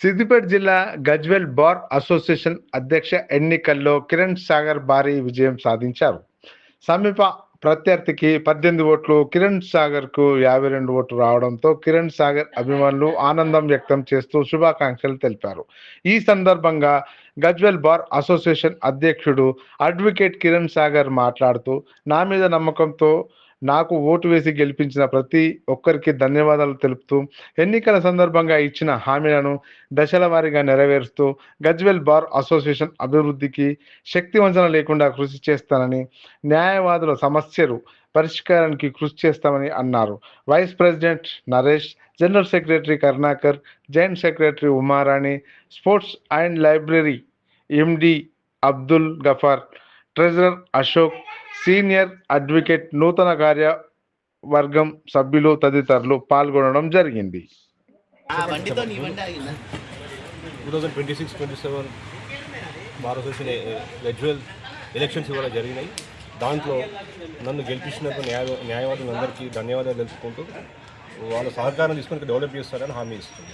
సిద్దిపేట జిల్లా Gajwel bar association అధ్యక్ష ఎన్నికల్లో కిరణ్ సాగర్ భారీ విజయం సాధించారు. సమీప ప్రత్యర్థికి 18 ఓట్లు, కిరణ్ సాగర్కు 52 ఓట్లు రావడంతో కిరణ్ సాగర్ అభిమానులు ఆనందం వ్యక్తం చేస్తూ శుభాకాంక్షలు తెలిపారు. ఈ సందర్భంగా గజ్వేల్ బార్ అసోసియేషన్ అధ్యక్షుడు అడ్వకేట్ కిరణ్ సాగర్ మాట్లాడుతూ, నా మీద నమ్మకంతో నాకు ఓటు వేసి గెలిపించిన ప్రతి ఒక్కరికి ధన్యవాదాలు తెలుపుతూ, ఎన్నికల సందర్భంగా ఇచ్చిన హామీలను దశల వారీగా నెరవేరుస్తూ గజ్వేల్ బార్ అసోసియేషన్ అభివృద్ధికి శక్తివంచన లేకుండా కృషి చేస్తానని, న్యాయవాదుల సమస్యలు పరిష్కారానికి కృషి చేస్తామని అన్నారు. Vice president Naresh, general secretary Karunakar, joint secretary Umarani, sports and library MD Abdul Gafar, treasurer Ashok, senior advocate నూతన కార్యవర్గం సభ్యులు తదితరులు పాల్గొనడం జరిగింది. 2026-27 బార్ అసోసియేషన్ గజ్వేల్ ఎలక్షన్స్ ఇవాళ జరిగినాయి. దాంట్లో నన్ను గెలిపించినందుకు న్యాయవాదులందరికీ ధన్యవాదాలు తెలుపుకుంటూ వాళ్ళ సహకారం తీసుకుని డెవలప్ చేస్తారని హామీ ఇస్తుంది.